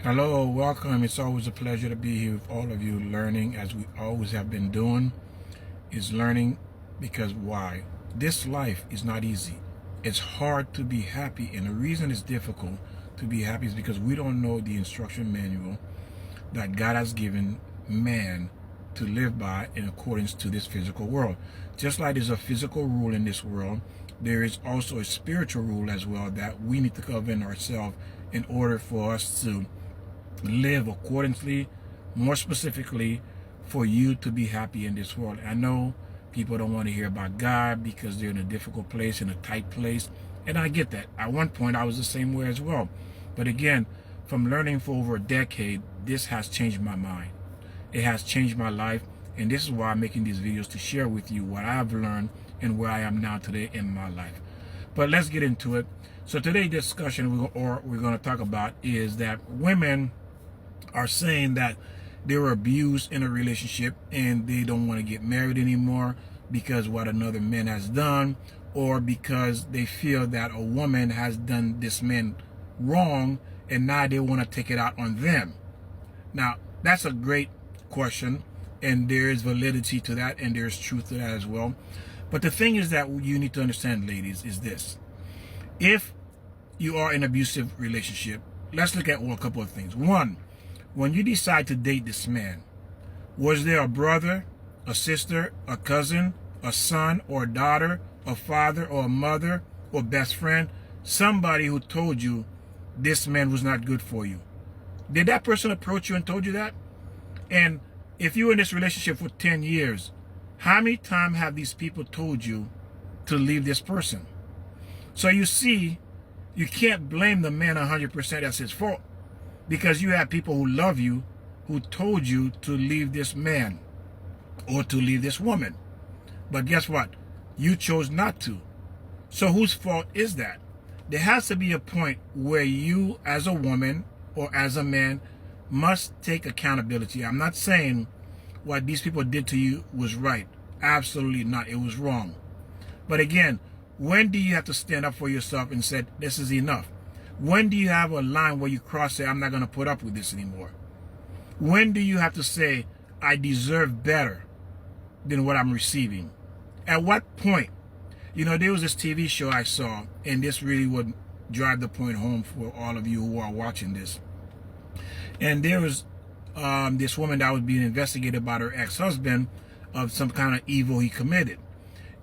Hello, welcome. It's always a pleasure to be here with all of you learning as we always have been doing. Is learning because why? This life is not easy. It's hard to be happy, and the reason it's difficult to be happy is because we don't know the instruction manual that God has given man to live by in accordance to this physical world. Just like there's a physical rule in this world, there is also a spiritual rule as well that we need to govern ourselves in order for us to live accordingly, more specifically for you to be happy in this world. I know people don't want to hear about God because they're in a difficult place, in a tight place, and I get that. At one point I was the same way as well, but again, from learning for over a decade, this has changed my mind. It has changed my life, and this is why I'm making these videos, to share with you what I've learned and where I am now today in my life. But let's get into it. So today's discussion we're going to talk about is that women are saying that they were abused in a relationship and they don't want to get married anymore because what another man has done, or because they feel that a woman has done this man wrong and now they want to take it out on them. Now, that's a great question, and there is validity to that, and there's truth to that as well. But the thing is that you need to understand, ladies, is this. If you are in an abusive relationship, let's look at a couple of things. One, when you decide to date this man, was there a brother, a sister, a cousin, a son or a daughter, a father or a mother or best friend, somebody who told you this man was not good for you? Did that person approach you and told you that? And if you were in this relationship for 10 years, how many times have these people told you to leave this person? So you see, you can't blame the man 100% as his fault, because you have people who love you who told you to leave this man or to leave this woman. But guess what? You chose not to. So whose fault is that? There has to be a point where you as a woman or as a man must take accountability. I'm not saying what these people did to you was right. Absolutely not. It was wrong. But again, when do you have to stand up for yourself and say, this is enough? When do you have a line where you cross, say, I'm not going to put up with this anymore? When do you have to say, I deserve better than what I'm receiving? At what point? You know, there was this TV show I saw, and this really would drive the point home for all of you who are watching this. And there was this woman that was being investigated by her ex-husband of some kind of evil he committed.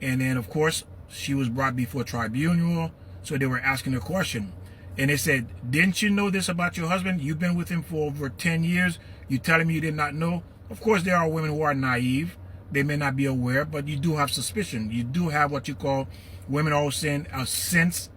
And then, of course, she was brought before tribunal, so they were asking her question. And they said, didn't you know this about your husband? You've been with him for over 10 years. You tell him you did not know? Of course, there are women who are naive. They may not be aware, but you do have suspicion. You do have what you call, women always saying, a sense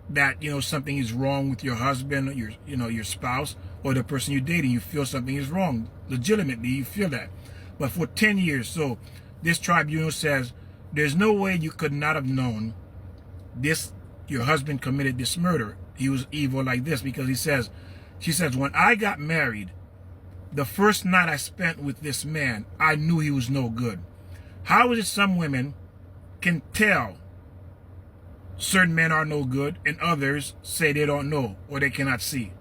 that, you know, something is wrong with your husband, or your spouse, or the person you're dating. You feel something is wrong. Legitimately, you feel that. But for 10 years, so this tribunal says, there's no way you could not have known this, your husband committed this murder. He was evil like this, because she says, when I got married, the first night I spent with this man, I knew he was no good. How is it some women can tell certain men are no good and others say they don't know or they cannot see?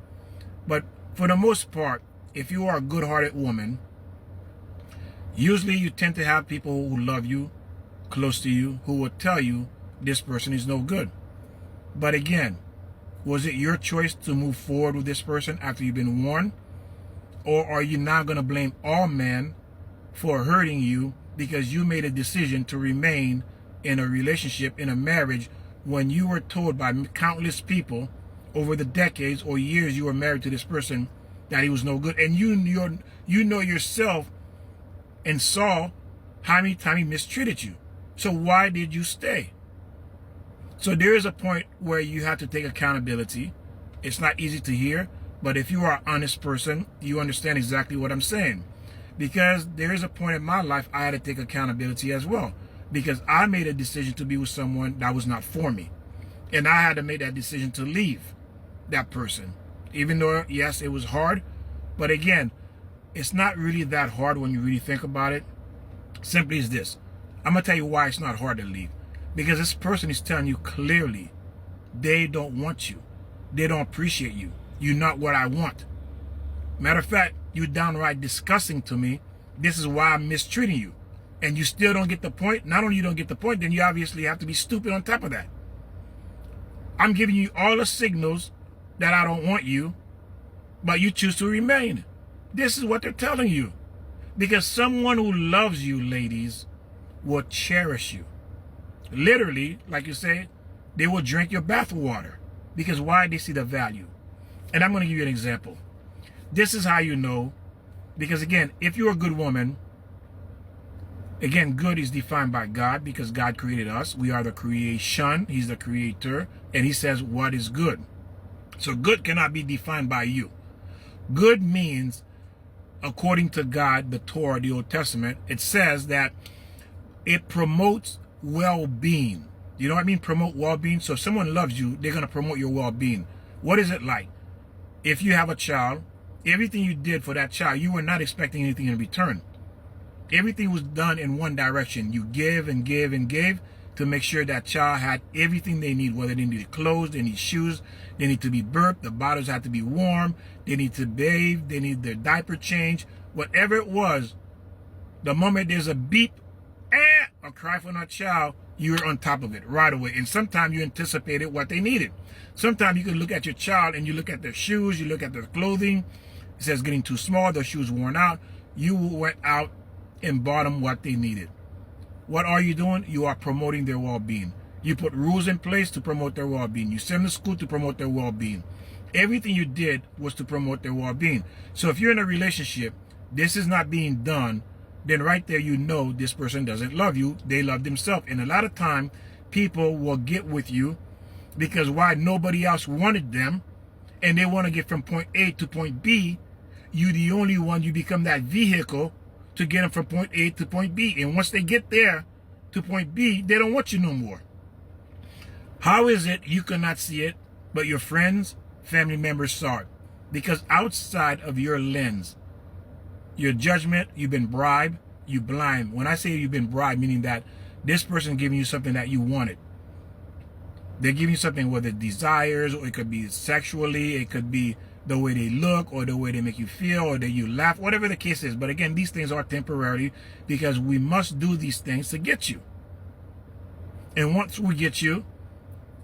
But for the most part, if you are a good-hearted woman, usually you tend to have people who love you, close to you, who will tell you this person is no good. But again, was it your choice to move forward with this person after you've been warned? Or are you now going to blame all men for hurting you because you made a decision to remain in a relationship, in a marriage, when you were told by countless people over the decades or years you were married to this person that he was no good? And you know yourself and saw how many times he mistreated you. So why did you stay? So there is a point where you have to take accountability. It's not easy to hear, but if you are an honest person, you understand exactly what I'm saying. Because there is a point in my life I had to take accountability as well, because I made a decision to be with someone that was not for me. And I had to make that decision to leave that person. Even though, yes, it was hard, but again, it's not really that hard when you really think about it. Simply is this. I'm going to tell you why it's not hard to leave. Because this person is telling you clearly they don't want you. They don't appreciate you. You're not what I want. Matter of fact, you're downright disgusting to me. This is why I'm mistreating you. And you still don't get the point. Not only you don't get the point, then you obviously have to be stupid on top of that. I'm giving you all the signals that I don't want you, but you choose to remain. This is what they're telling you. Because someone who loves you, ladies, will cherish you. Literally, like you say, they will drink your bath water. Because why? They see the value. And I'm going to give you an example. This is how you know. Because again, if you're a good woman, again, good is defined by God because God created us. We are the creation. He's the creator. And he says what is good. So good cannot be defined by you. Good means, according to God, the Torah, the Old Testament, it says that it promotes well-being. You know what I mean? Promote well-being. So if someone loves you, they're going to promote your well-being. What is it like? If you have a child, everything you did for that child, you were not expecting anything in return. Everything was done in one direction. You give and give and gave to make sure that child had everything they need, whether they need clothes, they need shoes, they need to be burped, the bottles have to be warm, they need to bathe, they need their diaper change, whatever it was. The moment there's a beep, a cry from that child, you're on top of it right away. And sometimes you anticipated what they needed. Sometimes you can look at your child and you look at their shoes, you look at their clothing. It says getting too small, their shoes worn out. You went out and bought them what they needed. What are you doing? You are promoting their well-being. You put rules in place to promote their well-being. You send them to school to promote their well-being. Everything you did was to promote their well-being. So if you're in a relationship, this is not being done, then right there you know this person doesn't love you. They love themselves. And a lot of time, people will get with you because why? Nobody else wanted them, and they want to get from point A to point B. You the only one, you become that vehicle to get them from point A to point B. And once they get there to point B, they don't want you no more. How is it you cannot see it, but your friends, family members saw it? Because outside of your lens, your judgment, you've been bribed, you blind. When I say you've been bribed, meaning that this person giving you something that you wanted. They're giving you something, whether desires, or it could be sexually, it could be the way they look, or the way they make you feel, or that you laugh, whatever the case is. But again, these things are temporary because we must do these things to get you. And once we get you,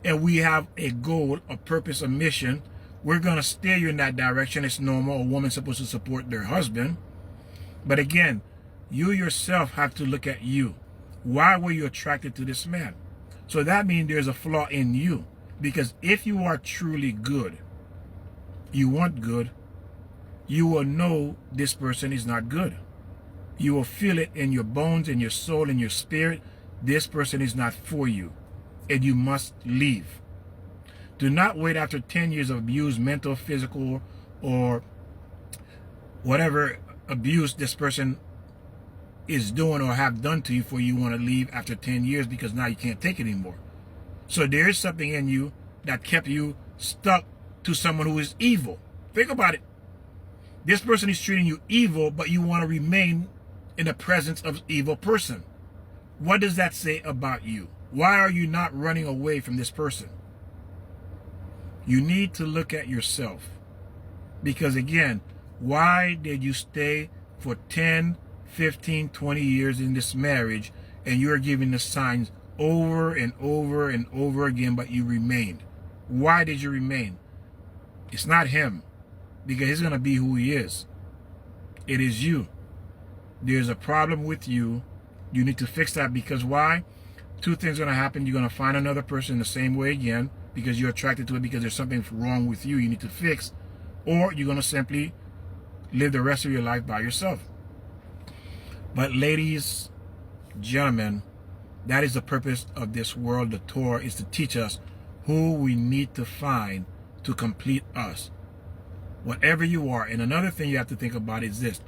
and we have a goal, a purpose, a mission, we're going to steer you in that direction. It's normal. A woman's supposed to support their husband. But again, you yourself have to look at you. Why were you attracted to this man? So that means there's a flaw in you. Because if you are truly good, you want good, you will know this person is not good. You will feel it in your bones, in your soul, in your spirit. This person is not for you. And you must leave. Do not wait after 10 years of abuse, mental, physical, or whatever abuse this person is doing or have done to you for you want to leave after 10 years because now you can't take it anymore. So there is something in you that kept you stuck to someone who is evil. Think about it. This person is treating you evil, but you want to remain in the presence of an evil person. What does that say about you? Why are you not running away from this person? You need to look at yourself. Because again, why did you stay for 10, 15, 20 years in this marriage and you're giving the signs over and over and over again, but you remained? Why did you remain? It's not him, because he's going to be who he is. It is you. There's a problem with you. You need to fix that because why? Two things are going to happen. You're going to find another person the same way again because you're attracted to it because there's something wrong with you need to fix. Or you're going to simply live the rest of your life by yourself. But ladies, gentlemen, that is the purpose of this world. The Torah is to teach us who we need to find to complete us. Whatever you are. And another thing you have to think about is this.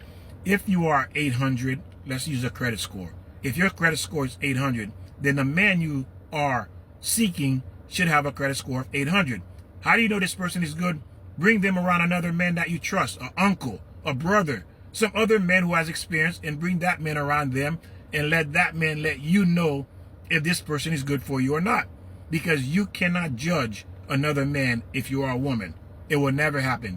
If you are 800, let's use a credit score. If your credit score is 800, then the man you are seeking should have a credit score of 800. How do you know this person is good? Bring them around another man that you trust, an uncle, a brother, some other man who has experience, and bring that man around them and let that man let you know if this person is good for you or not. Because you cannot judge another man if you are a woman. It will never happen.